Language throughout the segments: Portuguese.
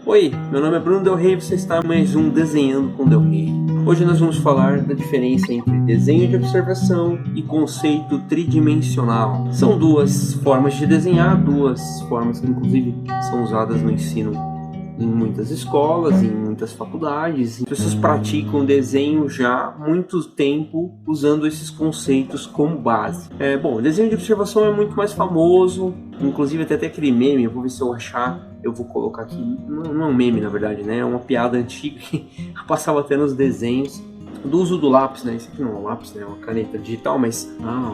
Oi, meu nome é Bruno Del Rey e você está em mais um Desenhando com Del Rey. Hoje nós vamos falar da diferença entre desenho de observação e conceito tridimensional. São duas formas de desenhar, duas formas que inclusive são usadas no ensino em muitas escolas, em muitas faculdades. As pessoas praticam desenho já há muito tempo usando esses conceitos como base. O desenho de observação é muito mais famoso, inclusive até aquele meme, eu vou ver se eu achar, eu vou colocar aqui, não é um meme na verdade, né? É uma piada antiga que passava até nos desenhos do uso do lápis, né? Isso aqui não é um lápis, né? É uma caneta digital, mas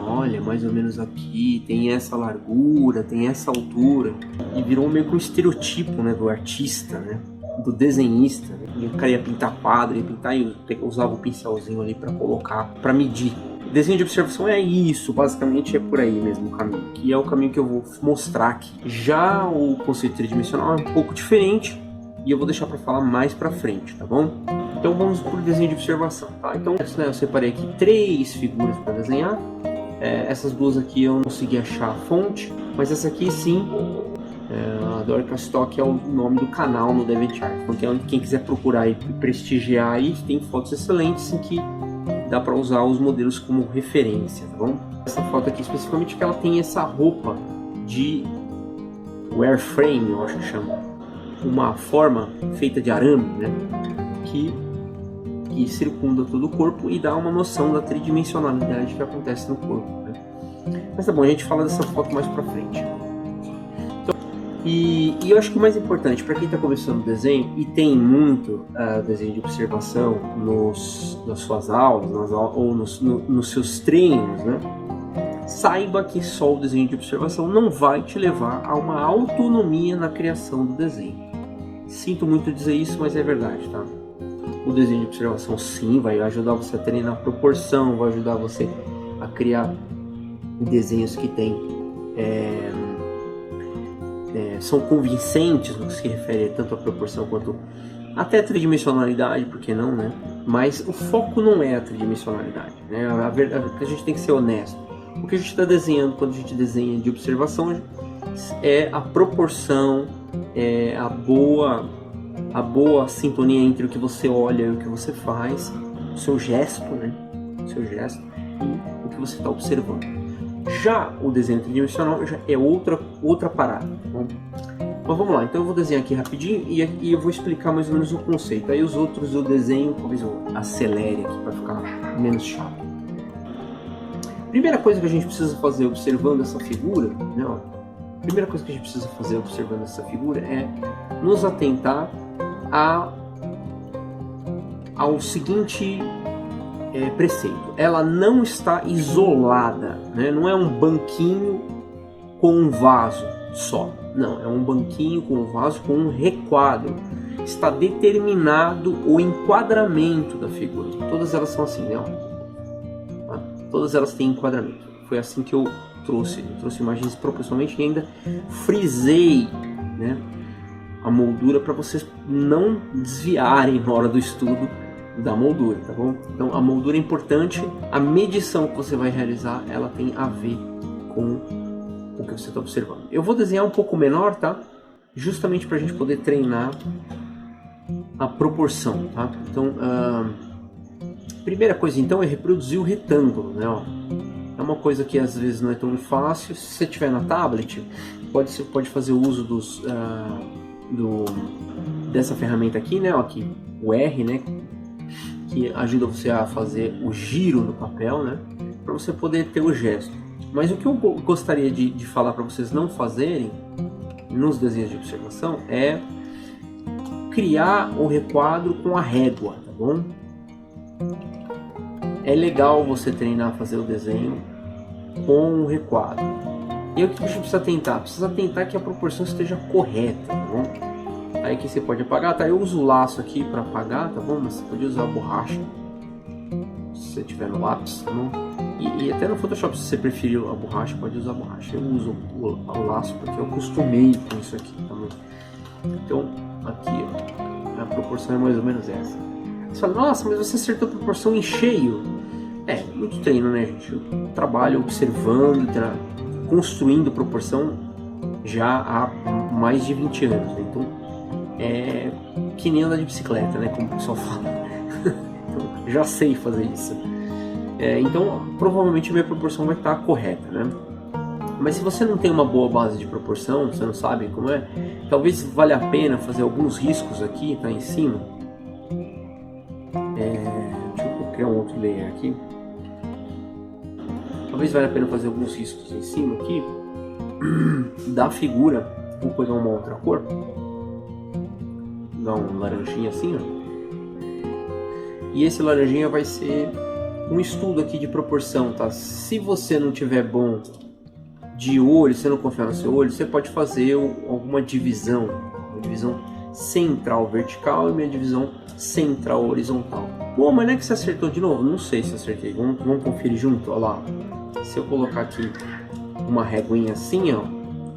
olha, mais ou menos aqui tem essa largura, tem essa altura, e virou meio que um estereotipo, né, do artista, né, do desenhista, né? E o cara ia pintar quadro, ia pintar e usava o pincelzinho ali para colocar, para medir. Desenho de observação é isso, basicamente é por aí mesmo o caminho, que é o caminho que eu vou mostrar aqui. Já o conceito tridimensional é um pouco diferente e eu vou deixar para falar mais para frente, tá bom? Então vamos para o desenho de observação, tá? Então eu separei aqui 3 figuras para desenhar. Essas duas aqui eu não consegui achar a fonte, mas essa aqui sim, a Dorcas Stock é o nome do canal no DeviantArt. Então quem quiser procurar e prestigiar aí, tem fotos excelentes em que dá para usar os modelos como referência, tá bom? Essa foto aqui especificamente que ela tem essa roupa de wireframe, eu acho que chama, uma forma feita de arame, né? Que circunda todo o corpo e dá uma noção da tridimensionalidade que acontece no corpo, né? Mas tá bom, a gente fala dessa foto mais pra frente. Então, e eu acho que o mais importante para quem está começando o desenho, e tem muito desenho de observação nas suas aulas, ou nos seus treinos, né? Saiba que só o desenho de observação não vai te levar a uma autonomia na criação do desenho. Sinto muito dizer isso, mas é verdade, tá? O desenho de observação sim vai ajudar você a treinar a proporção, vai ajudar você a criar desenhos que são convincentes no que se refere tanto à proporção quanto até a tridimensionalidade, por que não, né? Mas o foco não é a tridimensionalidade, né? A gente tem que ser honesto. O que a gente está desenhando quando a gente desenha de observação é a proporção, a boa sintonia entre o que você olha e o que você faz, o seu gesto, né? O seu gesto e o que você está observando. Já o desenho tridimensional já é outra parada. Tá bom? Mas vamos lá, então eu vou desenhar aqui rapidinho e eu vou explicar mais ou menos o conceito. Aí os outros eu desenho, talvez eu acelere aqui para ficar menos chato. Primeira coisa que a gente precisa fazer observando essa figura, né? Primeira coisa que a gente precisa fazer observando essa figura é nos atentar ao seguinte preceito. Ela não está isolada, né? Não é um banquinho com um vaso só. Não, é um banquinho com um vaso com um requadro. Está determinado o enquadramento da figura. Todas elas são assim, né? Todas elas têm enquadramento. Foi assim que eu trouxe imagens proporcionalmente e ainda frisei, né, a moldura para vocês não desviarem na hora do estudo da moldura, tá bom? Então a moldura é importante, a medição que você vai realizar, ela tem a ver com o que você está observando. Eu vou desenhar um pouco menor, tá? Justamente para a gente poder treinar a proporção, tá? Então, primeira coisa então é reproduzir o retângulo, né? É uma coisa que às vezes não é tão fácil. Se você tiver na tablet, você pode fazer o uso dessa ferramenta aqui, né? Aqui, o R, né? Que ajuda você a fazer o giro no papel, né? Para você poder ter o gesto. Mas o que eu gostaria de falar para vocês não fazerem nos desenhos de observação é criar o requadro com a régua, tá bom? É legal você treinar a fazer o desenho com o requadro. E o que a gente precisa tentar? Precisa tentar que a proporção esteja correta, tá bom? Aí que você pode apagar, tá? Eu uso o laço aqui para apagar, tá bom? Mas você pode usar a borracha, se você tiver no lápis, tá bom? E até no Photoshop, se você preferir a borracha, pode usar a borracha. Eu uso o laço porque eu acostumei com isso aqui, tá bom? Então, aqui, ó, a proporção é mais ou menos essa. Você fala, nossa, mas você acertou a proporção em cheio. Muito treino, né, gente? Eu trabalho observando, construindo proporção já há mais de 20 anos, né? Então é que nem andar de bicicleta, né, como o pessoal fala. Então, já sei fazer isso. Então, provavelmente a minha proporção vai estar correta, né? Mas se você não tem uma boa base de proporção, você não sabe como é, talvez valha a pena fazer alguns riscos aqui, tá em cima. Deixa eu criar um outro layer aqui. Talvez valha a pena fazer alguns riscos em cima aqui da figura. Vou pegar uma outra cor, dar um laranjinha assim, ó. E esse laranjinha vai ser um estudo aqui de proporção, tá? Se você não tiver bom de olho, se você não confiar no seu olho, você pode fazer alguma divisão, uma divisão central vertical e uma divisão central horizontal. Bom, mas não é que você acertou de novo? Não sei se acertei. Vamos conferir junto, olha lá. Se eu colocar aqui uma réguinha assim, ó,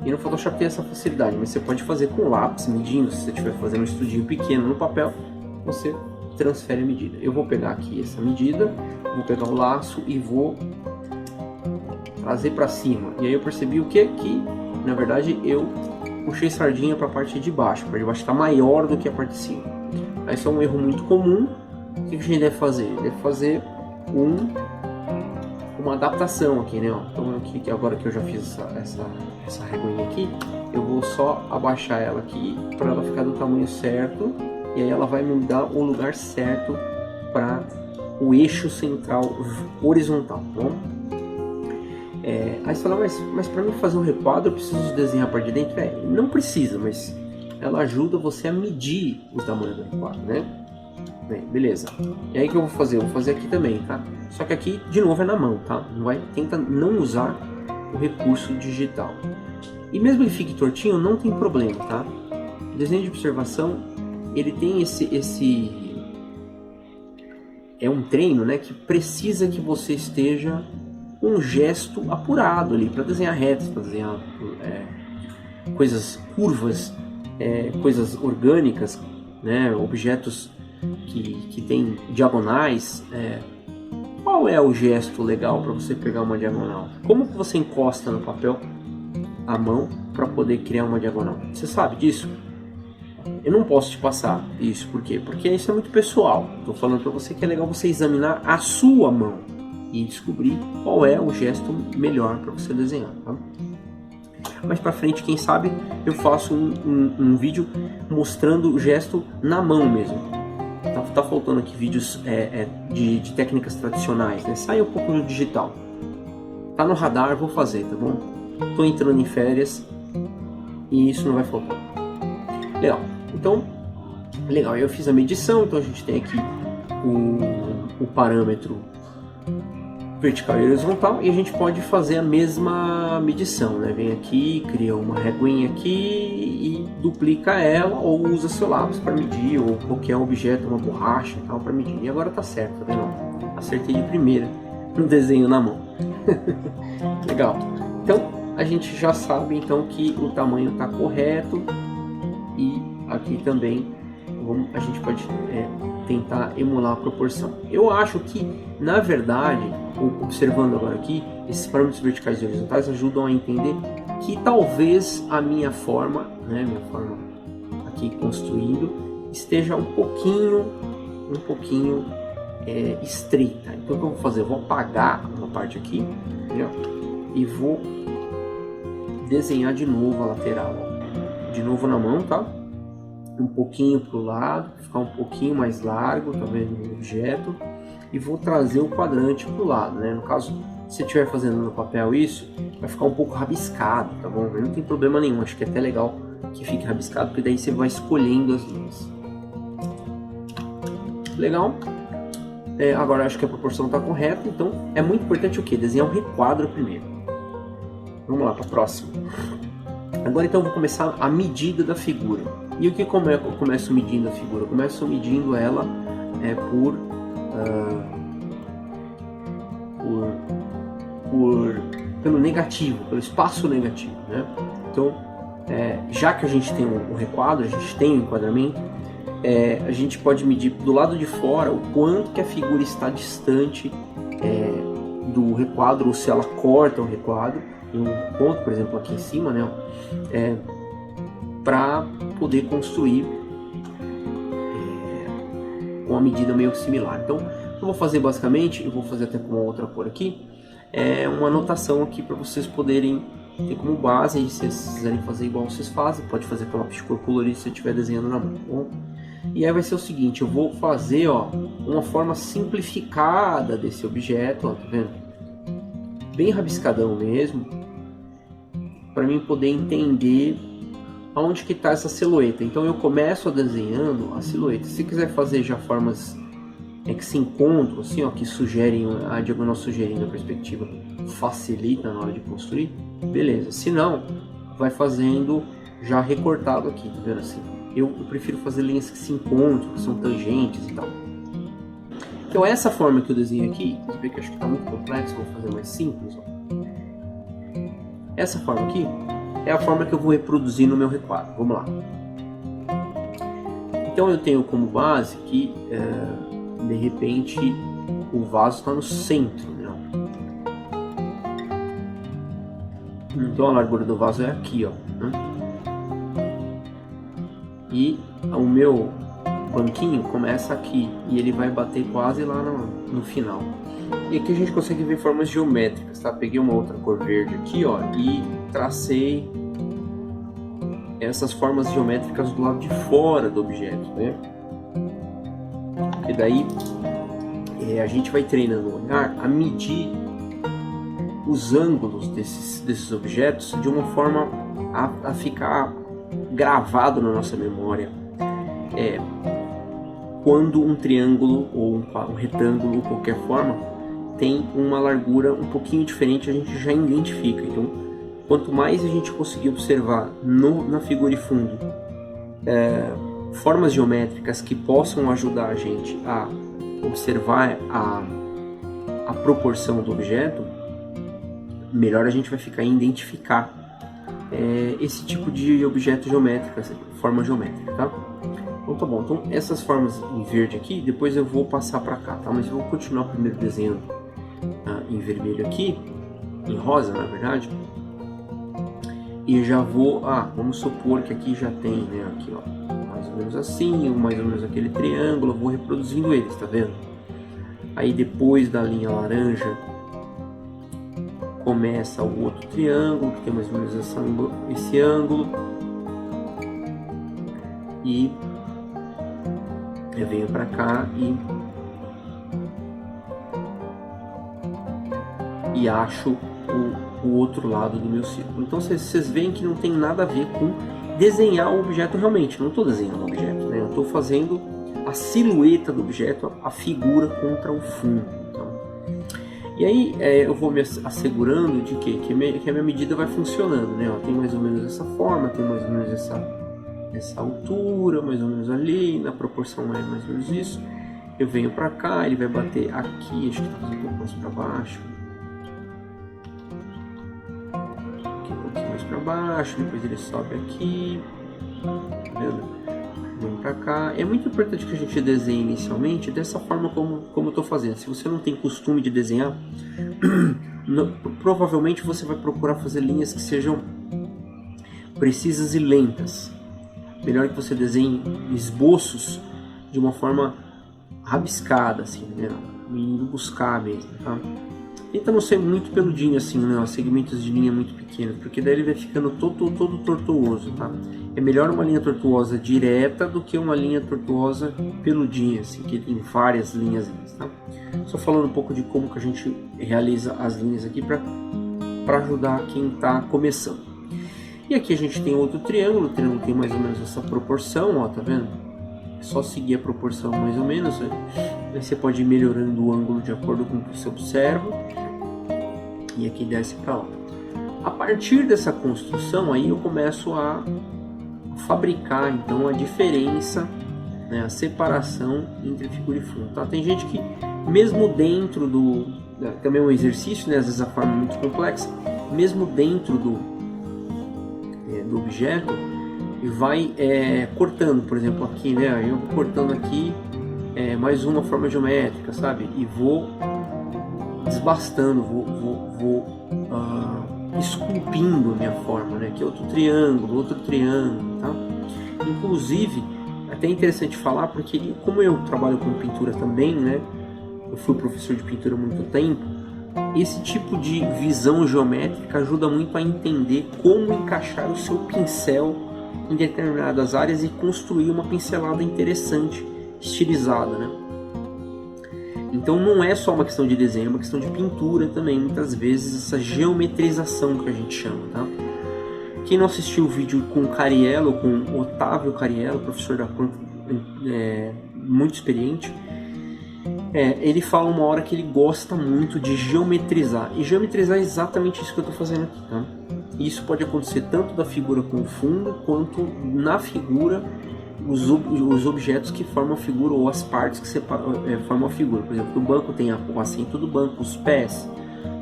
e no Photoshop tem essa facilidade, mas você pode fazer com lápis, medindo. Se você estiver fazendo um estudinho pequeno no papel, você transfere a medida. Eu vou pegar aqui essa medida, vou pegar o laço e vou trazer para cima. E aí eu percebi o que? Que na verdade eu puxei sardinha para a parte de baixo. A parte de baixo está maior do que a parte de cima. Isso é um erro muito comum. O que a gente deve fazer? Deve fazer uma adaptação aqui, né? Então aqui, agora que eu já fiz essa reguinha aqui, eu vou só abaixar ela aqui para ela ficar do tamanho certo, e aí ela vai me dar o lugar certo para o eixo central horizontal, tá bom? Aí você fala, mas para mim fazer um requadro eu preciso desenhar a parte de dentro? Não precisa, mas ela ajuda você a medir o tamanho do requadro, né? Bem, beleza. E aí o que eu vou fazer? Eu vou fazer aqui também, tá? Só que aqui, de novo, é na mão, tá? Tenta não usar o recurso digital. E mesmo que fique tortinho, não tem problema, tá? O desenho de observação, ele tem é um treino, né? Que precisa que você esteja um gesto apurado ali para desenhar retas, para desenhar coisas curvas, coisas orgânicas, né? Objetos que tem diagonais. Qual é o gesto legal para você pegar uma diagonal? Como que você encosta no papel a mão para poder criar uma diagonal? Você sabe disso? Eu não posso te passar isso, por quê? Porque isso é muito pessoal. Estou falando para você que é legal você examinar a sua mão e descobrir qual é o gesto melhor para você desenhar, tá? Mais para frente, quem sabe, eu faço um vídeo mostrando o gesto na mão mesmo. Tá faltando aqui vídeos de técnicas tradicionais, né? Sai um pouco do digital. Tá no radar, vou fazer, tá bom? Tô entrando em férias e isso não vai faltar. Legal. Então, legal. Eu fiz a medição, então a gente tem aqui o parâmetro vertical e horizontal, e a gente pode fazer a mesma medição, né? Vem aqui, cria uma reguinha aqui e duplica ela, ou usa seu lápis para medir, ou qualquer objeto, uma borracha e tal para medir. E agora tá certo, tá vendo? Acertei de primeira no desenho na mão. Legal. Então a gente já sabe então que o tamanho está correto, e aqui também a gente pode tentar emular a proporção. Eu acho que, na verdade, observando agora aqui, esses parâmetros verticais e horizontais ajudam a entender que talvez a minha forma, né, minha forma aqui construindo, esteja um pouquinho estreita. Então o que eu vou fazer? Eu vou apagar uma parte aqui, né, e vou desenhar de novo a lateral, ó. De novo na mão, tá? Um pouquinho para o lado, ficar um pouquinho mais largo, tá vendo, no objeto, e vou trazer o quadrante para o lado, né? No caso, se você estiver fazendo no papel isso, vai ficar um pouco rabiscado, tá bom? Não tem problema nenhum, acho que é até legal que fique rabiscado, porque daí você vai escolhendo as linhas. Legal? Agora acho que a proporção está correta, então é muito importante o que? Desenhar um requadro primeiro. Vamos lá para a próxima. Agora então eu vou começar a medida da figura. E o que eu começo medindo a figura? Eu começo medindo ela pelo negativo, pelo espaço negativo, né? Então, já que a gente tem um requadro, a gente tem um enquadramento, a gente pode medir do lado de fora o quanto que a figura está distante do requadro, ou se ela corta o requadro em um ponto, por exemplo, aqui em cima, né? Para poder construir uma medida meio similar. Então, eu vou fazer basicamente, eu vou fazer até com uma outra cor aqui, uma anotação aqui para vocês poderem ter como base, e se vocês quiserem fazer igual vocês fazem, pode fazer com lápis de cor colorido se você estiver desenhando na mão, tá bom? E aí vai ser o seguinte, eu vou fazer uma forma simplificada desse objeto, tá vendo? Bem rabiscadão mesmo, para mim poder entender aonde que está essa silhueta. Então eu começo desenhando a silhueta. Se quiser fazer já formas que se encontram, assim, que sugerem a diagonal sugerindo a perspectiva, facilita na hora de construir, beleza. Se não, vai fazendo já recortado aqui, tá vendo assim? Eu prefiro fazer linhas que se encontram, que são tangentes e tal. Então essa forma que eu desenho aqui, você vê que eu acho que está muito complexo, vou fazer mais simples. Essa forma aqui é a forma que eu vou reproduzir no meu requadro. Vamos lá. Então eu tenho como base que de repente o vaso está no centro, né? Então a largura do vaso é aqui, ó, né? E o meu banquinho começa aqui e ele vai bater quase lá no final. E aqui a gente consegue ver formas geométricas, tá? Peguei uma outra cor verde aqui, ó, e tracei essas formas geométricas do lado de fora do objeto, né? E daí a gente vai treinando o olhar a medir os ângulos desses objetos de uma forma a ficar gravado na nossa memória. Quando um triângulo ou um retângulo, de qualquer forma, tem uma largura um pouquinho diferente, a gente já identifica. Então, quanto mais a gente conseguir observar na figura de fundo formas geométricas que possam ajudar a gente a observar a proporção do objeto, melhor a gente vai ficar em identificar esse tipo de objeto geométrico, essa forma geométrica, tá? Então tá bom, então essas formas em verde aqui, depois eu vou passar para cá, tá? Mas eu vou continuar primeiro desenhando em vermelho aqui, em rosa na verdade, e já vou, vamos supor que aqui já tem, né, aqui ó, mais ou menos assim, mais ou menos aquele triângulo, eu vou reproduzindo eles, tá vendo? Aí depois da linha laranja começa o outro triângulo, que tem mais ou menos esse ângulo, e eu venho para cá e acho o outro lado do meu círculo. Então vocês veem que não tem nada a ver com desenhar o objeto realmente, não estou desenhando o objeto, né? Eu estou fazendo a silhueta do objeto, a figura contra o fundo. Então. E aí eu vou me assegurando de que a minha medida vai funcionando, né? Tem mais ou menos essa forma, tem mais ou menos essa altura, mais ou menos ali, na proporção é mais ou menos isso. Eu venho para cá, ele vai bater aqui, acho que tá um pouco mais para baixo. Aqui um pouquinho mais para baixo, depois ele sobe aqui. Tá vendo? Vem para cá. É muito importante que a gente desenhe inicialmente dessa forma como eu estou fazendo. Se você não tem costume de desenhar, provavelmente você vai procurar fazer linhas que sejam precisas e lentas. Melhor que você desenhe esboços de uma forma rabiscada, assim, né? Indo buscar mesmo, tá? Tenta não ser muito peludinho assim, né? Segmentos de linha muito pequenos, porque daí ele vai ficando todo tortuoso, tá? É melhor uma linha tortuosa direta do que uma linha tortuosa peludinha, assim, que tem várias linhas, tá? Só falando um pouco de como que a gente realiza as linhas aqui para ajudar quem está começando. E aqui a gente tem outro triângulo, o triângulo tem mais ou menos essa proporção, ó, tá vendo? É só seguir a proporção mais ou menos, né? Aí você pode ir melhorando o ângulo de acordo com o que você observa. E aqui desce para lá. A partir dessa construção aí eu começo a fabricar então a diferença, né, a separação entre figura e fundo, tá? Tem gente que mesmo dentro também é um exercício, né? Às vezes a forma é muito complexa, mesmo dentro do objeto e vai cortando, por exemplo aqui, né? Eu vou cortando aqui mais uma forma geométrica, sabe? E vou desbastando, vou esculpindo a minha forma, né? Aqui outro triângulo, tá? Inclusive até interessante falar, porque como eu trabalho com pintura também, né? Eu fui professor de pintura há muito tempo. Esse tipo de visão geométrica ajuda muito a entender como encaixar o seu pincel em determinadas áreas e construir uma pincelada interessante, estilizada, né? Então não é só uma questão de desenho, é uma questão de pintura também, muitas vezes essa geometrização que a gente chama, tá? Quem não assistiu o vídeo com o Cariello, com o Otávio Cariello, professor da planta, muito experiente, ele fala uma hora que ele gosta muito de geometrizar. E geometrizar é exatamente isso que eu estou fazendo aqui, tá? E isso pode acontecer tanto da figura com o fundo, quanto na figura, os objetos que formam a figura, ou as partes que formam a figura. Por exemplo, o banco tem o assento do banco, os pés,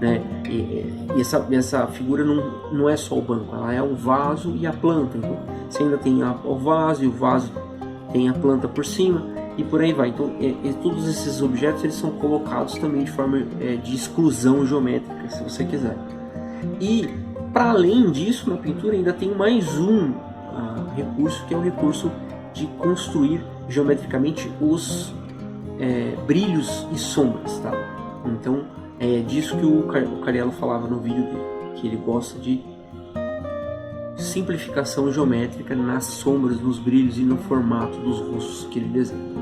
né? E essa figura não é só o banco, ela é o vaso e a planta. Então você ainda tem o vaso, e o vaso tem a planta por cima, e por aí vai. Então todos esses objetos eles são colocados também de forma de exclusão geométrica, se você quiser. E para além disso, na pintura ainda tem mais um recurso, que é o recurso de construir geometricamente os brilhos e sombras, tá? Então é disso que o Cariello falava no vídeo dele, que ele gosta de simplificação geométrica nas sombras, nos brilhos e no formato dos rostos que ele desenha.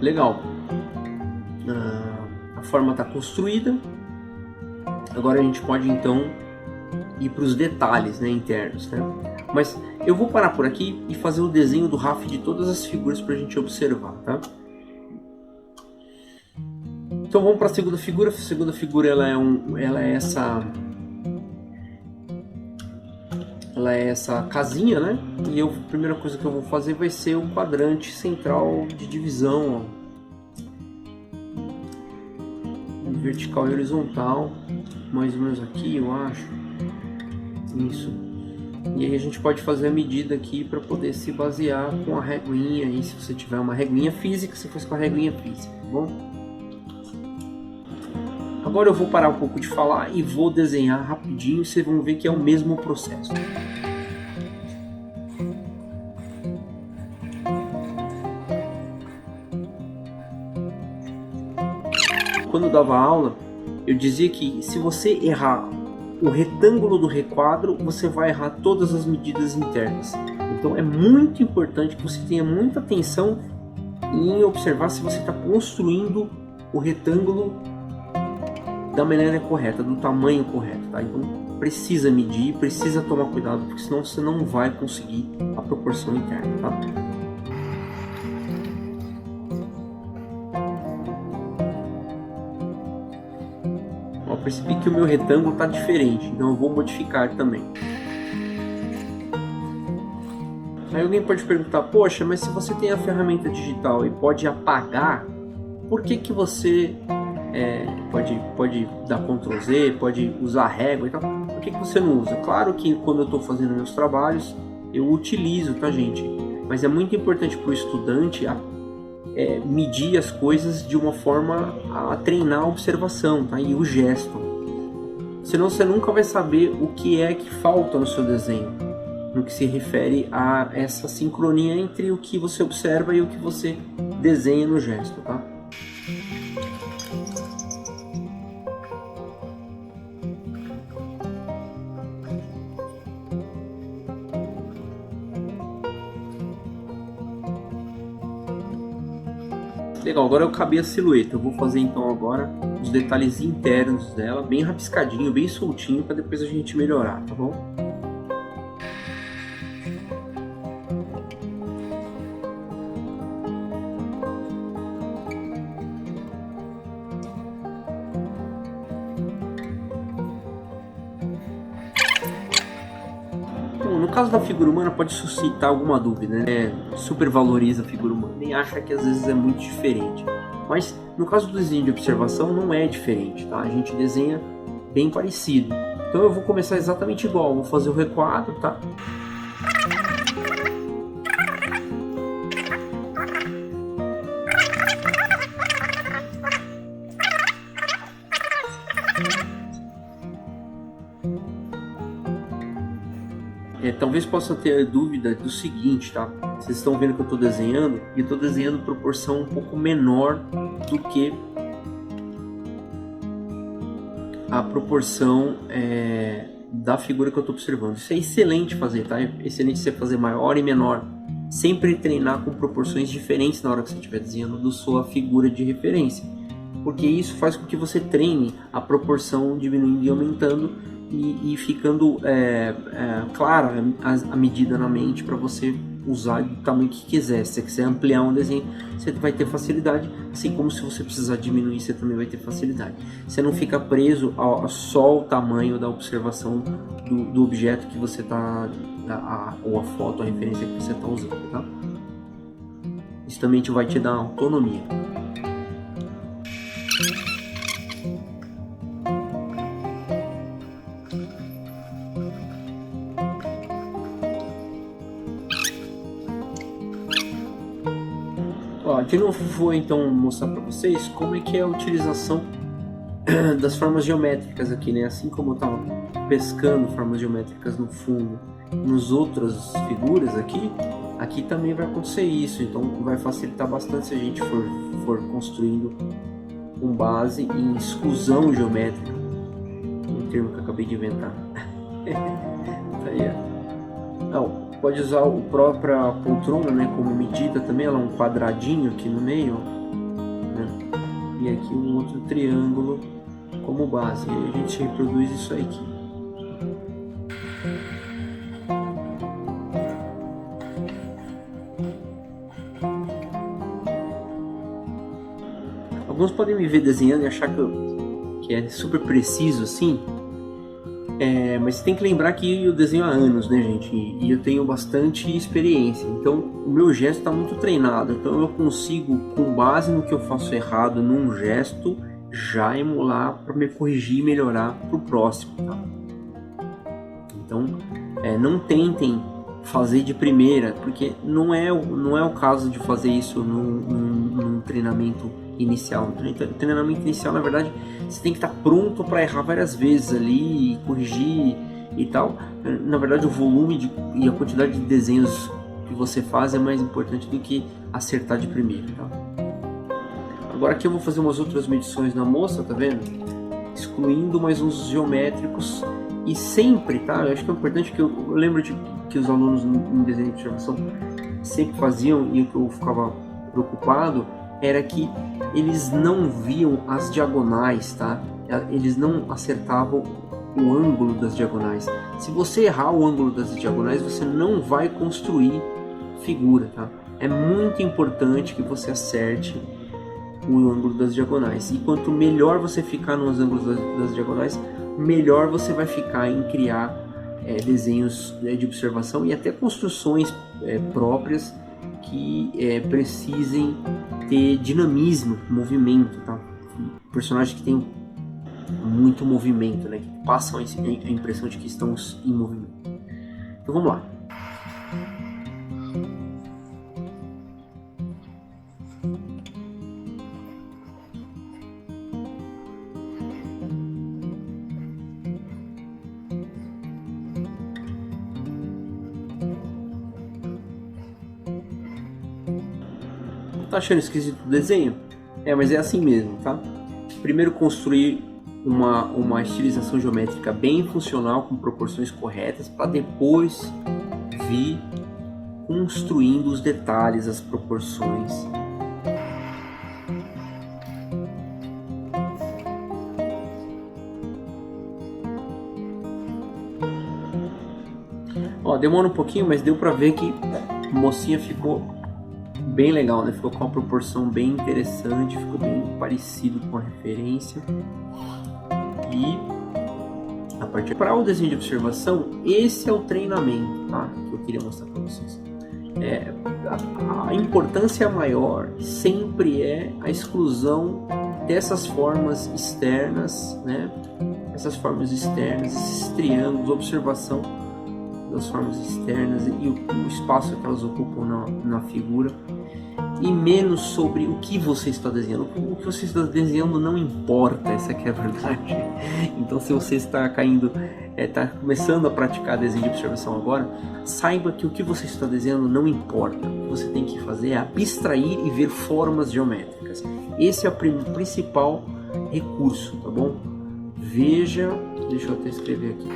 Legal. A forma está construída. Agora a gente pode então ir para os detalhes, né, internos, né? Mas eu vou parar por aqui e fazer o desenho do RAF de todas as figuras para a gente observar, tá? Então vamos para a segunda figura. A segunda figura ela é essa casinha, né? E a primeira coisa que eu vou fazer vai ser o quadrante central de divisão, ó. Vertical e horizontal, mais ou menos aqui, eu acho. Isso. E aí a gente pode fazer a medida aqui para poder se basear com a reguinha. E se você tiver uma reguinha física, você faz com a reguinha física, tá bom? Agora eu vou parar um pouco de falar e vou desenhar rapidinho. Vocês vão ver que é o mesmo processo. Quando eu dava aula, eu dizia que se você errar o retângulo do requadro, você vai errar todas as medidas internas. Então é muito importante que você tenha muita atenção em observar se você está construindo o retângulo da maneira correta, do tamanho correto, tá? Então precisa medir, precisa tomar cuidado, porque senão você não vai conseguir a proporção interna, tá? Percebi que o meu retângulo está diferente, então eu vou modificar também. Aí alguém pode perguntar, poxa, mas se você tem a ferramenta digital e pode apagar, por que você pode dar Ctrl Z, pode usar régua e tal, por que você não usa? Claro que quando eu estou fazendo meus trabalhos, eu utilizo, tá, gente? Mas é muito importante para o estudante medir as coisas de uma forma a treinar a observação, tá? E o gesto. Senão você nunca vai saber o que é que falta no seu desenho, no que se refere a essa sincronia entre o que você observa e o que você desenha no gesto, tá? Legal, agora eu acabei a silhueta. Eu vou fazer então agora os detalhes internos dela, bem rabiscadinho, bem soltinho, para depois a gente melhorar, tá bom? Bom, no caso da figura humana pode suscitar alguma dúvida, né? Supervaloriza a figura humana e acha que às vezes é muito diferente. Mas no caso do desenho de observação não é diferente, tá? A gente desenha bem parecido. Então eu vou começar exatamente igual, vou fazer o requadro, tá? talvez possa ter dúvida do seguinte, tá? Vocês estão vendo que eu estou desenhando, e eu estou desenhando proporção um pouco menor do que a proporção da figura que eu estou observando. Isso é excelente fazer, tá? É excelente você fazer maior e menor. Sempre treinar com proporções diferentes na hora que você estiver desenhando da sua figura de referência, porque isso faz com que você treine a proporção diminuindo e aumentando e ficando clara a medida na mente para você usar do tamanho que quiser. Se você quiser ampliar um desenho, você vai ter facilidade, assim como se você precisar diminuir, você também vai ter facilidade. Você não fica preso só ao tamanho da observação do objeto que você está, ou a foto, a referência que você está usando, tá? Isso também vai te dar autonomia. De novo vou então mostrar para vocês como é que é a utilização das formas geométricas aqui, né? Assim como eu estava pescando formas geométricas no fundo, nos outras figuras aqui também vai acontecer isso. Então vai facilitar bastante se a gente for construindo com base em exclusão geométrica, um termo que eu acabei de inventar. Tá aí, ó. Pode usar a própria poltrona, né, como medida também. Ela é um quadradinho aqui no meio, né, e aqui um outro triângulo como base. E a gente reproduz isso aí aqui. Alguns podem me ver desenhando e achar que é super preciso assim. Mas tem que lembrar que eu desenho há anos, né, gente? E eu tenho bastante experiência. Então, o meu gesto está muito treinado. Então, eu consigo, com base no que eu faço errado num gesto, já emular para me corrigir e melhorar para o próximo, tá? Então, não tentem fazer de primeira, porque não é o caso de fazer isso num treinamento inicial. No treinamento inicial, na verdade, você tem que estar pronto para errar várias vezes ali e corrigir e tal. Na verdade, o volume e a quantidade de desenhos que você faz é mais importante do que acertar de primeira, tá? Agora aqui eu vou fazer umas outras medições na moça, tá vendo? Excluindo mais uns geométricos e sempre, tá? Eu acho que é importante que eu lembro que os alunos em desenho de observação sempre faziam, e o que eu ficava preocupado era que eles não viam as diagonais, tá? Eles não acertavam o ângulo das diagonais. Se você errar o ângulo das diagonais, você não vai construir figura, tá? É muito importante que você acerte o ângulo das diagonais. E quanto melhor você ficar nos ângulos das diagonais, melhor você vai ficar em criar desenhos de observação e até construções próprias que precisem ter dinamismo, movimento, tá? Personagens que tem muito movimento, né? Que passam a impressão de que estamos em movimento. Então vamos lá. Tá achando esquisito o desenho? Mas é assim mesmo, tá? Primeiro construir uma estilização geométrica bem funcional, com proporções corretas, para depois vir construindo os detalhes, as proporções. Ó, demora um pouquinho, mas deu para ver que a mocinha ficou bem legal, né? Ficou com uma proporção bem interessante, ficou bem parecido com a referência. E a partir para o desenho de observação, esse é o treinamento, tá? Que eu queria mostrar para vocês. A importância maior sempre é a exclusão dessas formas externas, né? Essas formas externas, esses triângulos, observação das formas externas e o espaço que elas ocupam na figura. e menos sobre o que você está desenhando. O que você está desenhando não importa, essa que é a verdade. Então, se você está está começando a praticar desenho de observação agora, saiba que o que você está desenhando não importa. O que você tem que fazer é abstrair e ver formas geométricas. Esse é o principal recurso, tá bom? Veja, deixa eu até escrever aqui.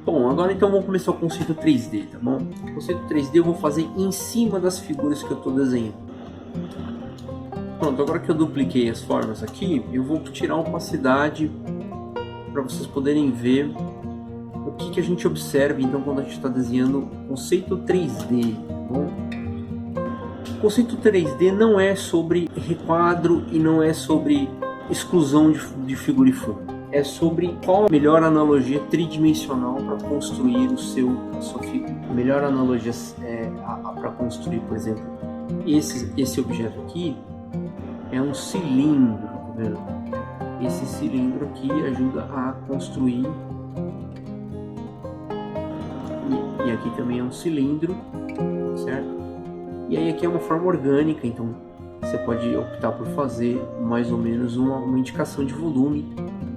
Bom, agora então vamos começar o conceito 3D, tá bom? O conceito 3D eu vou fazer em cima das figuras que eu estou desenhando. Pronto, agora que eu dupliquei as formas aqui, eu vou tirar a opacidade para vocês poderem ver o que a gente observa então quando a gente está desenhando o conceito 3D, tá bom? O conceito 3D não é sobre requadro e não é sobre exclusão de figura e fundo. É sobre qual a melhor analogia tridimensional para construir a sua figura. A melhor analogia para construir, por exemplo, esse objeto aqui é um cilindro, tá vendo? Esse cilindro aqui ajuda a construir. E aqui também é um cilindro, certo? E aí aqui é uma forma orgânica, então você pode optar por fazer mais ou menos uma indicação de volume,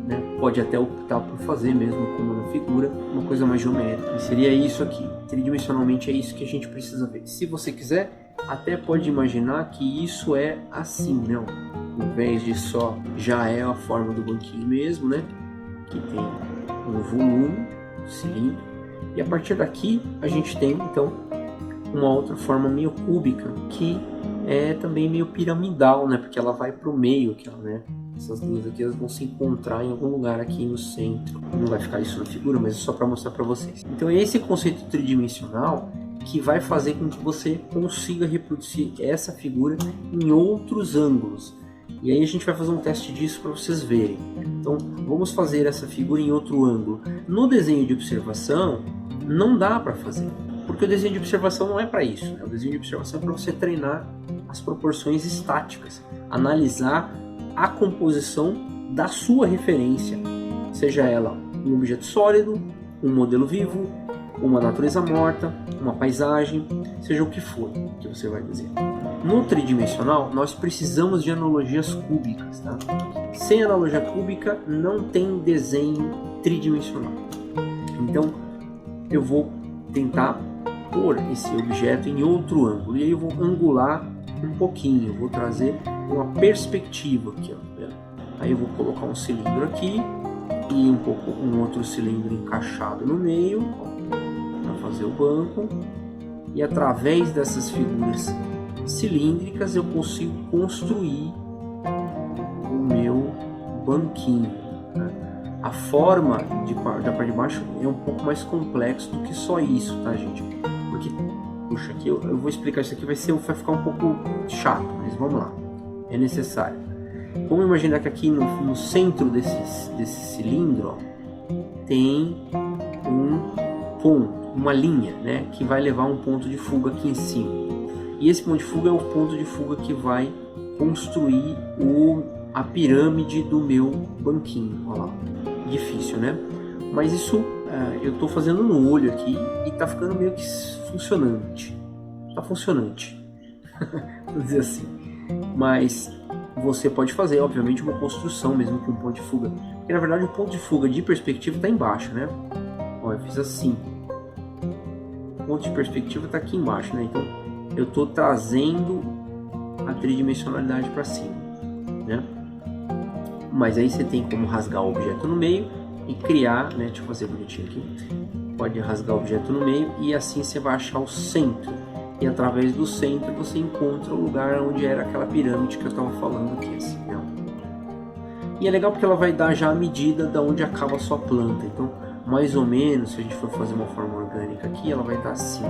né? Pode até optar por fazer mesmo como na figura, uma coisa mais geométrica. E seria isso aqui, tridimensionalmente é isso que a gente precisa ver. Se você quiser, até pode imaginar que isso é assim, não? Em vez de só, já é a forma do banquinho mesmo, né? Que tem um volume, um cilindro. E a partir daqui a gente tem então uma outra forma meio cúbica, que é também meio piramidal, né? Porque ela vai para o meio, aqui, né? Essas linhas aqui elas vão se encontrar em algum lugar aqui no centro. Não vai ficar isso na figura, mas é só para mostrar para vocês. Então é esse conceito tridimensional que vai fazer com que você consiga reproduzir essa figura em outros ângulos. E aí a gente vai fazer um teste disso para vocês verem. Então vamos fazer essa figura em outro ângulo. No desenho de observação não dá para fazer, porque o desenho de observação não é para isso, né? O desenho de observação é para você treinar as proporções estáticas, analisar a composição da sua referência, seja ela um objeto sólido, um modelo vivo, uma natureza morta, uma paisagem, seja o que for que você vai desenhar. No tridimensional, nós precisamos de analogias cúbicas, tá? Sem analogia cúbica, não tem desenho tridimensional. Então, eu vou tentar pôr esse objeto em outro ângulo, e aí eu vou angular um pouquinho, eu vou trazer uma perspectiva aqui, ó. Aí eu vou colocar um cilindro aqui e um outro cilindro encaixado no meio para fazer o banco, e através dessas figuras cilíndricas eu consigo construir o meu banquinho, né? A forma da parte de baixo é um pouco mais complexo do que só isso, tá, gente? Porque, puxa, aqui eu vou explicar isso aqui, vai ficar um pouco chato, mas vamos lá, é necessário. Vamos imaginar que aqui no centro desse cilindro, ó, tem um ponto, uma linha, né, que vai levar um ponto de fuga aqui em cima. E esse ponto de fuga é o ponto de fuga que vai construir a pirâmide do meu banquinho. Olha lá, difícil, né? Mas isso eu estou fazendo no olho aqui e está ficando meio que funcionante. Está funcionante, vou dizer assim. Mas você pode fazer, obviamente, uma construção mesmo com um ponto de fuga. Porque na verdade o ponto de fuga de perspectiva está embaixo, né? Ó, eu fiz assim. O ponto de perspectiva está aqui embaixo, né? Então eu estou trazendo a tridimensionalidade para cima, né? Mas aí você tem como rasgar o objeto no meio e criar, né? Deixa eu fazer bonitinho aqui. Pode rasgar o objeto no meio e assim você vai achar o centro. E através do centro você encontra o lugar onde era aquela pirâmide que eu estava falando aqui, assim, né? E é legal porque ela vai dar já a medida de onde acaba a sua planta. Então, mais ou menos, se a gente for fazer uma forma orgânica aqui, ela vai estar assim.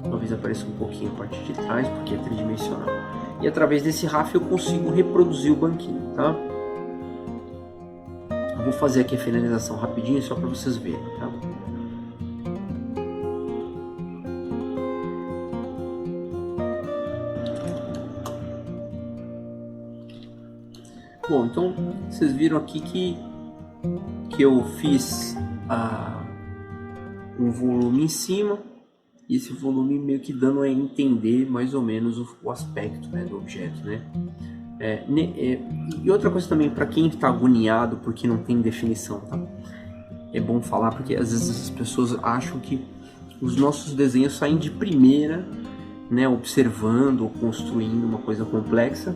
Talvez apareça um pouquinho a parte de trás, porque é tridimensional. E através desse RAF eu consigo reproduzir o banquinho, tá? Eu vou fazer aqui a finalização rapidinho, só para vocês verem, tá? Bom, então vocês viram aqui que que eu fiz um volume em cima, e esse volume meio que dando a entender mais ou menos o aspecto, né, do objeto, né? E outra coisa também, para quem está agoniado porque não tem definição, tá? É bom falar porque às vezes as pessoas acham que os nossos desenhos saem de primeira, né, observando ou construindo uma coisa complexa,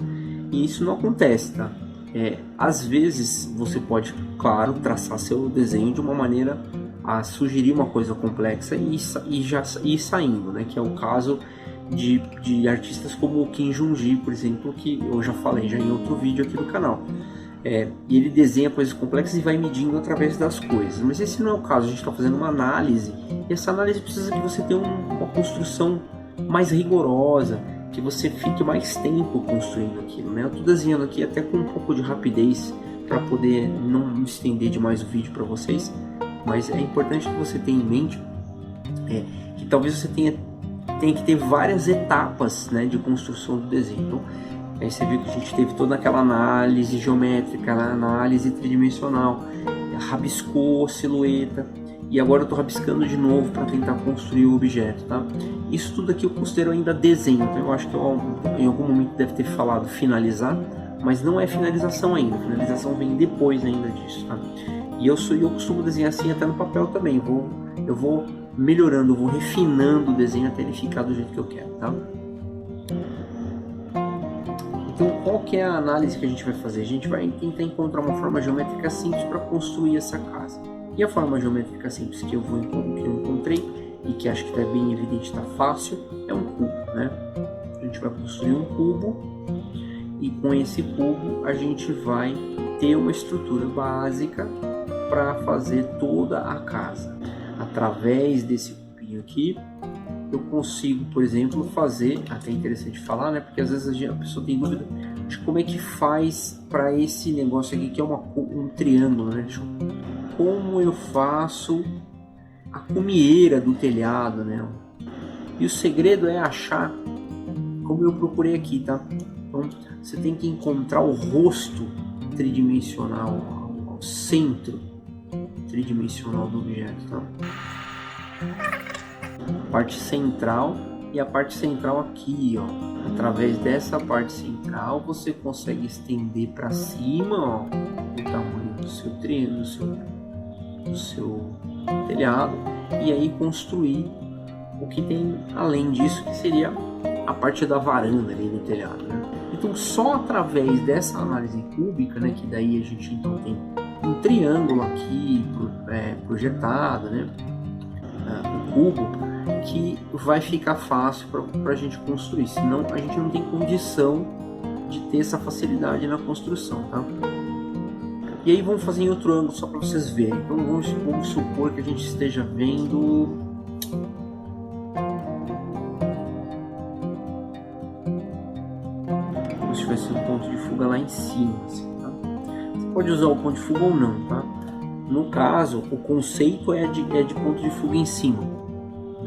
e isso não acontece, tá? Às vezes você pode, claro, traçar seu desenho de uma maneira a sugerir uma coisa complexa e já ir saindo, né? Que é o caso de artistas como o Kim Jung-gi, por exemplo, que eu já falei em outro vídeo aqui do canal. E ele desenha coisas complexas e vai medindo através das coisas. Mas esse não é o caso, a gente está fazendo uma análise, e essa análise precisa que você tenha uma construção mais rigorosa, que você fique mais tempo construindo aquilo, né? Eu estou desenhando aqui até com um pouco de rapidez para poder não me estender demais o vídeo para vocês, mas é importante que você tenha em mente que talvez você tenha que ter várias etapas, né, de construção do desenho. Então, aí você viu que a gente teve toda aquela análise geométrica, análise tridimensional, rabiscou a silhueta, e agora eu estou rabiscando de novo para tentar construir o objeto, tá? Isso tudo aqui eu considero ainda desenho, então eu acho que eu, em algum momento deve ter falado finalizar, mas não é finalização ainda, finalização vem depois ainda disso, tá? E eu costumo desenhar assim até no papel também, eu vou melhorando, eu vou refinando o desenho até ele ficar do jeito que eu quero, tá? Então, qual que é a análise que a gente vai fazer? A gente vai tentar encontrar uma forma geométrica simples para construir essa casa. E a forma geométrica simples que eu encontrei e que acho que está bem evidente, está fácil, é um cubo, né? A gente vai construir um cubo e com esse cubo a gente vai ter uma estrutura básica para fazer toda a casa. Através desse cubinho aqui, eu consigo, por exemplo, fazer, até interessante falar, né? Porque às vezes a pessoa tem dúvida de como é que faz para esse negócio aqui que é um triângulo, né? Como eu faço a cumieira do telhado, né? E o segredo é achar, como eu procurei aqui, tá? Então você tem que encontrar o rosto tridimensional, o centro tridimensional do objeto, tá? A parte central, e a parte central aqui, ó. Através dessa parte central você consegue estender para cima, ó, o tamanho do seu triângulo, do seu telhado, e aí construir o que tem além disso, que seria a parte da varanda ali do telhado, né? Então só através dessa análise cúbica, né, que daí a gente então tem um triângulo aqui projetado, né, um cubo, que vai ficar fácil para a gente construir, senão a gente não tem condição de ter essa facilidade na construção, tá? E aí vamos fazer em outro ângulo só para vocês verem. Então vamos supor que a gente esteja vendo como se tivesse um ponto de fuga lá em cima, assim, tá? Você pode usar o ponto de fuga ou não, tá? No caso, o conceito é de ponto de fuga em cima,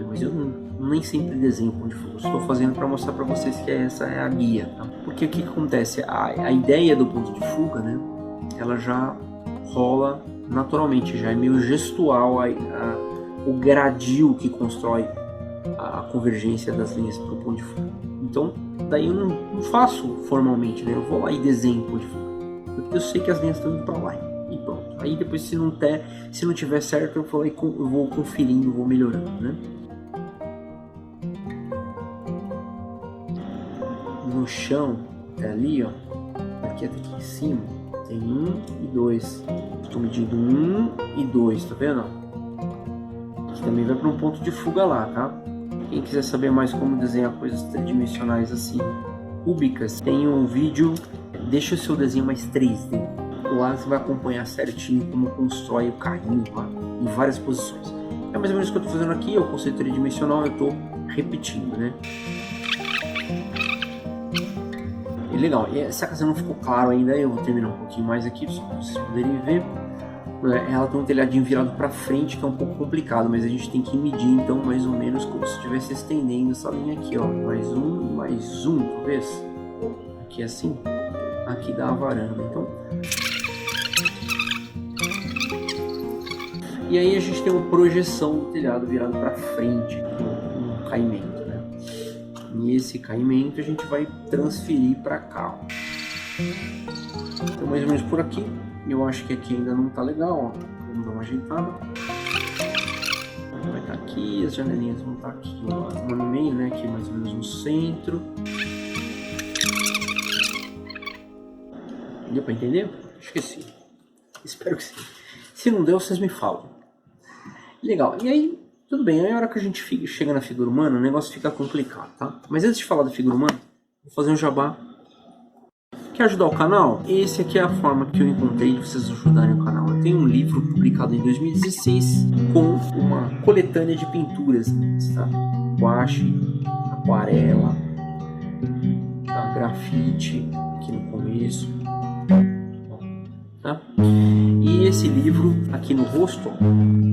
mas eu nem sempre desenho ponto de fuga. Estou fazendo para mostrar para vocês que essa é a guia, tá? Porque o que acontece? A ideia do ponto de fuga, né? Ela já rola naturalmente, já é meio gestual o gradil que constrói a convergência das linhas para o ponto de fuga. Então, daí eu não faço formalmente, né? Eu vou lá e desenho o ponto de fuga, porque eu sei que as linhas estão indo para lá e pronto. Aí depois, se não tiver certo, eu vou conferindo, vou melhorando, né? No chão, até ali, ó, aqui até aqui em cima, tem 1 e 2. Estou medindo 1 e 2, tá vendo? Aqui também vai para um ponto de fuga lá, tá? Quem quiser saber mais como desenhar coisas tridimensionais assim, cúbicas, tem um vídeo, deixa o seu desenho mais 3D. Lá você vai acompanhar certinho como constrói o carrinho lá, em várias posições. É mais ou menos o que eu estou fazendo aqui, é o conceito tridimensional, eu estou repetindo, né? E legal, e se a casa não ficou claro ainda, eu vou terminar um pouquinho mais aqui, só para vocês poderem ver. Ela tem um telhadinho virado para frente, que é um pouco complicado, mas a gente tem que medir então mais ou menos como se estivesse estendendo essa linha aqui, ó, mais um, talvez, aqui assim, aqui dá a varanda, então E aí a gente tem uma projeção do telhado virado para frente, um caimento, né? E esse caimento a gente vai transferir para cá, ó. Então mais ou menos por aqui. Eu acho que aqui ainda não tá legal, ó. Vamos dar uma ajeitada. Vai estar aqui, as janelinhas vão estar aqui, ó, uma no meio, né? Aqui mais ou menos no centro. Deu pra entender? Acho que sim. Espero que sim. Se não deu, vocês me falam. Legal. E aí, tudo bem. Aí a hora que a gente chega na figura humana, o negócio fica complicado, tá? Mas antes de falar da figura humana, vou fazer um jabá. Quer ajudar o canal? Esse aqui é a forma que eu encontrei de vocês ajudarem o canal. Eu tenho um livro publicado em 2016 com uma coletânea de pinturas, tá? Guache, aquarela, tá? Grafite aqui no começo, tá? E esse livro aqui no rosto,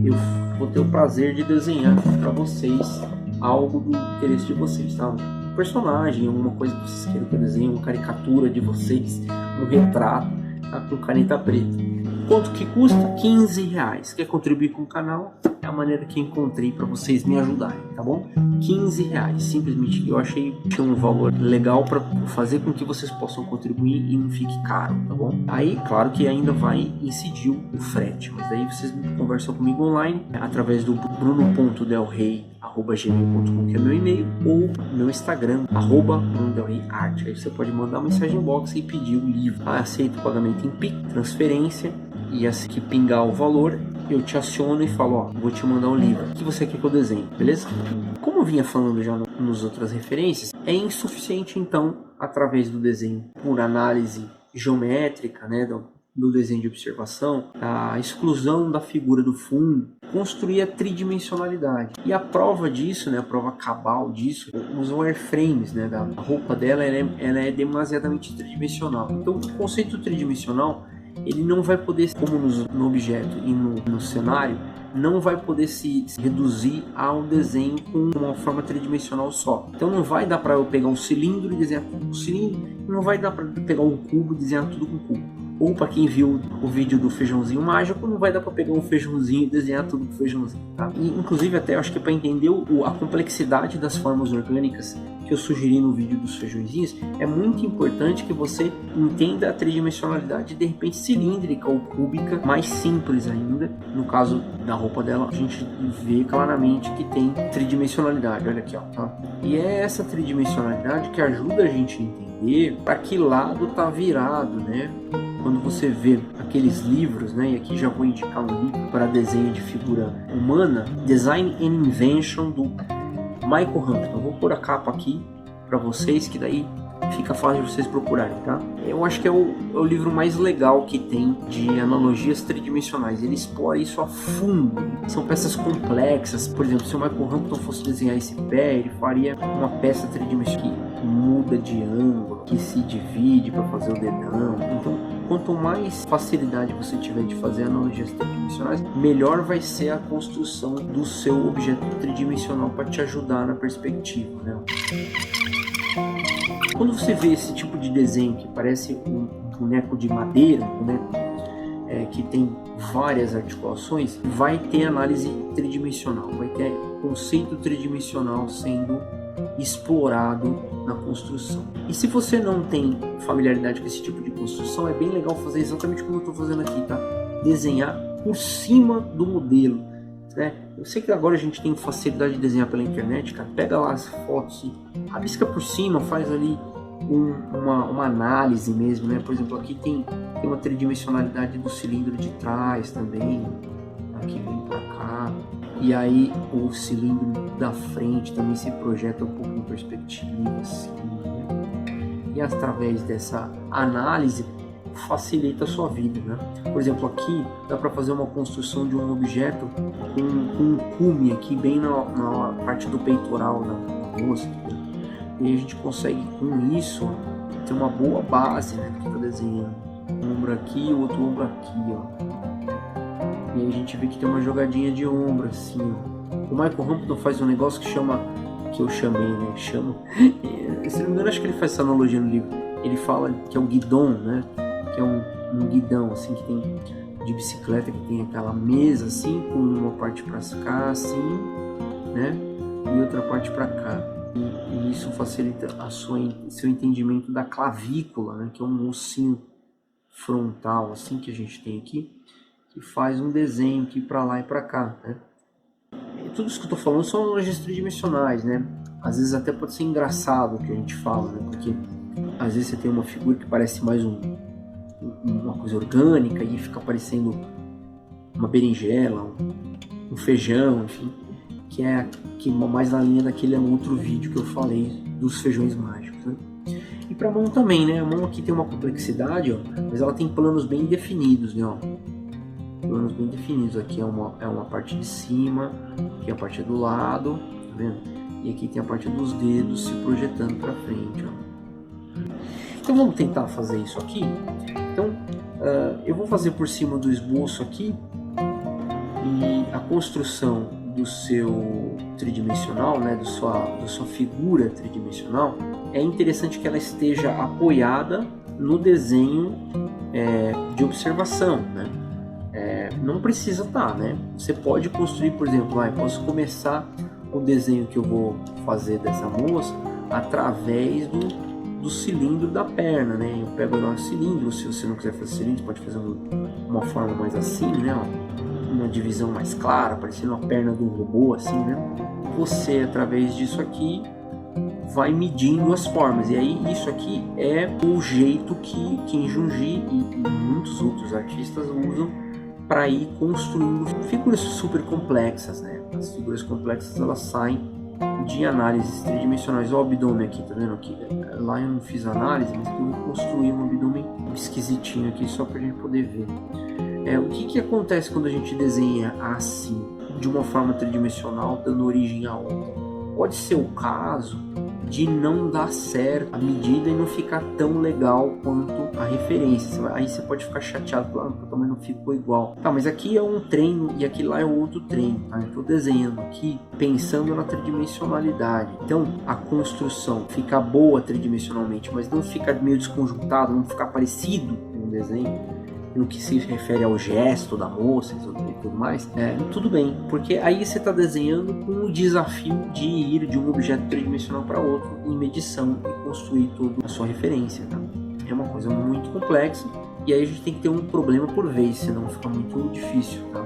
eu vou ter o prazer de desenhar para vocês algo do interesse de vocês, tá? Personagem, alguma coisa que vocês queiram que eu desenhe, uma caricatura de vocês, um retrato, tá? Com caneta preta. Quanto que custa? R$15. Quer contribuir com o canal? É a maneira que encontrei para vocês me ajudarem, tá bom? R$15, simplesmente eu achei que tinha um valor legal para fazer com que vocês possam contribuir e não fique caro, tá bom? Aí, claro que ainda vai incidir o frete, mas daí vocês conversam comigo online através do bruno.delrey@gmail.com, que é meu e-mail, ou meu Instagram, @brunodelreyart. Aí você pode mandar uma mensagem box e pedir o livro. Aceito pagamento em PIX, transferência, e assim que pingar o valor, eu te aciono e falo, ó, vou te mandar um livro. O que você quer que eu desenhe, beleza? Como eu vinha falando já nas outras referências, é insuficiente então, através do desenho por análise geométrica, né, do desenho de observação, a exclusão da figura do fundo, construir a tridimensionalidade. E a prova disso, né, a prova cabal disso, os wireframes, né, da roupa dela, ela é demasiadamente tridimensional. Então, o conceito tridimensional, ele não vai poder, como no objeto e no cenário, não vai poder se reduzir a um desenho com uma forma tridimensional só. Então não vai dar para eu pegar um cilindro e desenhar tudo com cilindro, não vai dar para pegar um cubo e desenhar tudo com cubo. Ou para quem viu o vídeo do feijãozinho mágico, não vai dar para pegar um feijãozinho e desenhar tudo com feijãozinho, tá? E, inclusive até eu acho que para entender a complexidade das formas orgânicas que eu sugeri no vídeo dos feijõezinhos, é muito importante que você entenda a tridimensionalidade, de repente cilíndrica ou cúbica, mais simples ainda. No caso da roupa dela, a gente vê claramente que tem tridimensionalidade, olha aqui, ó, tá? E é essa tridimensionalidade que ajuda a gente a entender para que lado tá virado, né? Quando você vê aqueles livros, né, e aqui já vou indicar um livro para desenho de figura humana, Design and Invention, do Michael Hampton. Vou pôr a capa aqui para vocês, que daí fica fácil de vocês procurarem, tá? Eu acho que é o livro mais legal que tem de analogias tridimensionais. Ele explora isso a fundo. São peças complexas. Por exemplo, se o Michael Hampton fosse desenhar esse pé, ele faria uma peça tridimensional que muda de ângulo, que se divide para fazer o dedão. Então, quanto mais facilidade você tiver de fazer analogias tridimensionais, melhor vai ser a construção do seu objeto tridimensional para te ajudar na perspectiva, né? Quando você vê esse tipo de desenho que parece um boneco de madeira, que tem várias articulações, vai ter análise tridimensional, vai ter conceito tridimensional sendo explorado na construção. E se você não tem familiaridade com esse tipo de construção, é bem legal fazer exatamente como eu estou fazendo aqui, tá? Desenhar por cima do modelo, né? Eu sei que agora a gente tem facilidade de desenhar pela internet, cara. Pega lá as fotos e rabisca por cima, faz ali uma análise mesmo, né? Por exemplo, aqui tem uma tridimensionalidade do cilindro de trás também, aqui vem para cá. E aí o cilindro da frente também se projeta um pouco em perspectiva, assim, né? E através dessa análise facilita a sua vida, né? Por exemplo, aqui dá para fazer uma construção de um objeto com um cume aqui bem na parte do peitoral da moça, né? E a gente consegue com isso ter uma boa base, né, que tá desenhando. Um ombro aqui, o outro ombro aqui, ó. E aí a gente vê que tem uma jogadinha de ombro assim, ó. O Michael Hampton faz um negócio que eu chamei, né? Se não me engano, acho que ele faz essa analogia no livro. Ele fala que é o guidon, né? Que é um guidão, assim, que tem de bicicleta que tem aquela mesa assim, com uma parte para cá assim, né, e outra parte para cá. E isso facilita seu entendimento da clavícula, né, que é um ossinho frontal assim que a gente tem aqui, que faz um desenho aqui para lá e para cá, né? E tudo isso que eu estou falando são analogias tridimensionais, né? Às vezes até pode ser engraçado o que a gente fala, né? Porque às vezes você tem uma figura que parece mais uma coisa orgânica e fica parecendo uma berinjela, um feijão, enfim, que é mais na linha daquele outro vídeo que eu falei dos feijões mágicos, né? E para a mão também, né? A mão aqui tem uma complexidade, ó, mas ela tem planos bem definidos, né? Ó. Planos bem definidos. Aqui é uma parte de cima, aqui a parte do lado, tá vendo? E aqui tem a parte dos dedos se projetando para frente, ó. Então vamos tentar fazer isso aqui. Então eu vou fazer por cima do esboço aqui, e a construção do seu tridimensional, né, da sua figura tridimensional, é interessante que ela esteja apoiada no desenho de observação, né? Não precisa estar, né? Você pode construir, por exemplo, eu posso começar o desenho que eu vou fazer dessa moça através do cilindro da perna, né? Eu pego o cilindro, se você não quiser fazer cilindro, pode fazer uma forma mais assim, né? Uma divisão mais clara, parecendo a perna de um robô, assim, né? Você, através disso aqui, vai medindo as formas, e aí isso aqui é o jeito que Kim Jung-gi e muitos outros artistas usam para ir construindo figuras super complexas, né? As figuras complexas, elas saem de análises tridimensionais. Olha o abdômen aqui, tá vendo aqui? Lá eu não fiz análise, mas eu vou construir um abdômen esquisitinho aqui só para a gente poder ver. O que acontece quando a gente desenha assim, de uma forma tridimensional, dando origem a outra? Pode ser o caso de não dar certo a medida e não ficar tão legal quanto a referência. Aí você pode ficar chateado, porque também não ficou igual. Tá, mas aqui é um treino e aqui lá é outro treino. Tá? Eu estou desenhando aqui pensando na tridimensionalidade. Então a construção fica boa tridimensionalmente, mas não fica meio desconjuntado, não ficar parecido com um desenho no que se refere ao gesto da moça e tudo mais, tudo bem, porque aí você está desenhando com o desafio de ir de um objeto tridimensional para outro em medição e construir toda a sua referência, tá? É uma coisa muito complexa e aí a gente tem que ter um problema por vez, senão fica muito difícil, tá?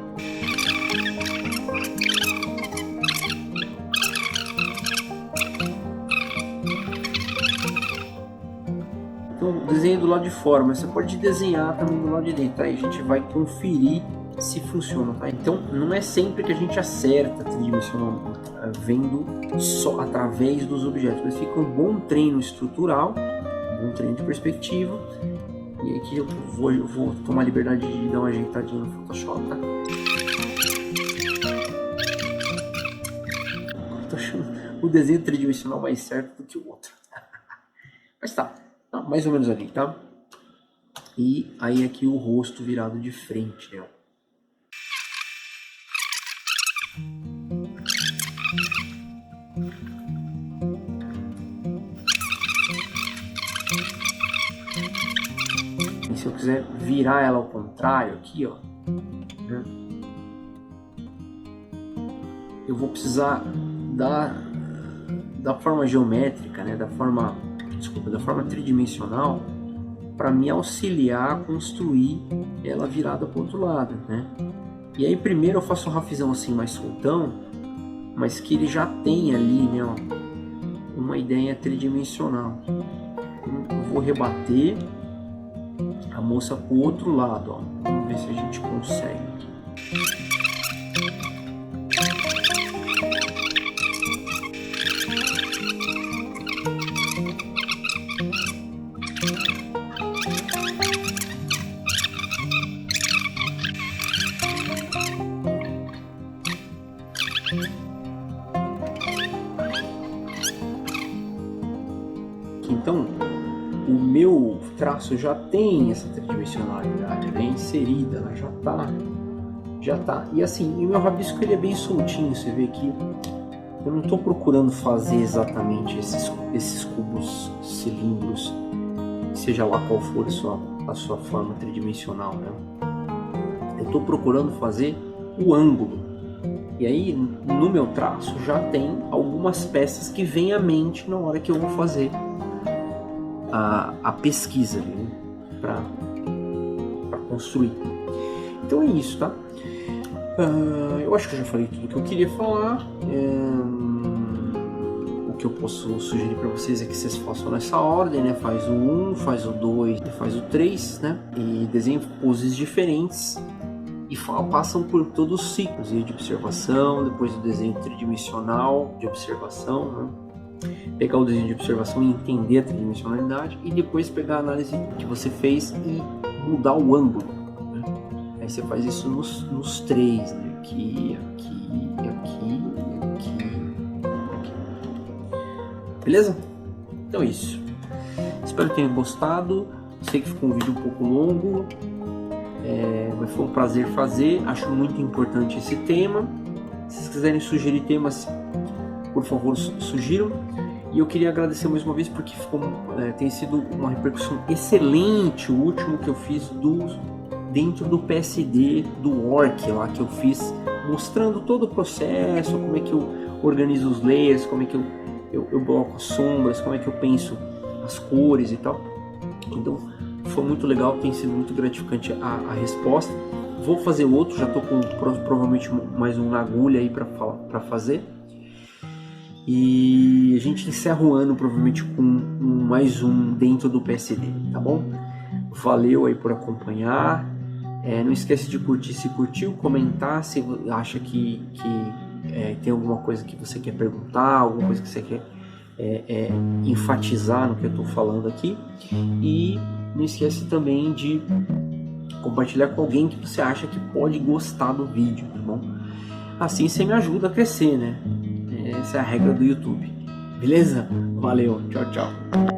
Então, desenho do lado de fora, mas você pode desenhar também do lado de dentro, tá? Aí a gente vai conferir se funciona, tá? Então, não é sempre que a gente acerta tridimensionalmente, vendo só através dos objetos, mas fica um bom treino estrutural, um bom treino de perspectiva. E aqui eu vou tomar a liberdade de dar uma ajeitadinha no Photoshop, tá? Eu tô achando o desenho tridimensional mais certo do que o outro. Mas tá. Mais ou menos ali, tá? E aí aqui o rosto virado de frente, né? E se eu quiser virar ela ao contrário aqui, ó, né? Eu vou precisar da forma geométrica, né? Da forma tridimensional, para me auxiliar a construir ela virada para o outro lado, né? E aí primeiro eu faço um rafizão assim mais soltão, mas que ele já tem ali, né, ó, uma ideia tridimensional. Eu vou rebater a moça para o outro lado, ó. Vamos ver se a gente consegue aqui. Então, o meu traço já tem essa tridimensionalidade, né, inserida, ela já tá. E assim, o meu rabisco ele é bem soltinho, você vê que eu não estou procurando fazer exatamente esses cubos, cilindros, seja lá qual for a sua forma tridimensional, né? eu estou procurando fazer o ângulo. E aí, no meu traço, já tem algumas peças que vêm à mente na hora que eu vou fazer a pesquisa, né? Para construir. Então é isso, tá? Eu acho que eu já falei tudo que eu queria falar. O que eu posso sugerir para vocês é que vocês façam nessa ordem, né? Faz o 1, faz o 2 e faz o 3, né? E desenhem poses diferentes e passam por todos os ciclos de observação, depois o desenho tridimensional de observação, né? Pegar o desenho de observação e entender a tridimensionalidade, e depois pegar a análise que você fez e mudar o ângulo, né? Aí você faz isso nos 3, né? Aqui. Beleza? Então é isso. Espero que tenham gostado. Sei que ficou um vídeo um pouco longo, mas foi um prazer fazer. Acho muito importante esse tema. Se vocês quiserem sugerir temas, por favor, sugiram. E eu queria agradecer mais uma vez porque tem sido uma repercussão excelente o último que eu fiz dentro do PSD do Orc lá que eu fiz, mostrando todo o processo, como é que eu organizo os layers, como é que eu coloco as sombras, como é que eu penso as cores e tal. Então foi muito legal, tem sido muito gratificante a resposta. Vou fazer outro, já estou com provavelmente mais um na agulha aí para fazer. E a gente encerra o ano provavelmente com mais um dentro do PSD, tá bom? Valeu aí por acompanhar. Não esquece de curtir se curtiu, comentar se acha que tem alguma coisa que você quer perguntar, alguma coisa que você quer enfatizar no que eu estou falando aqui. E não esquece também de compartilhar com alguém que você acha que pode gostar do vídeo, tá bom? Assim você me ajuda a crescer, né? Essa é a regra do YouTube. Beleza? Valeu, tchau, tchau.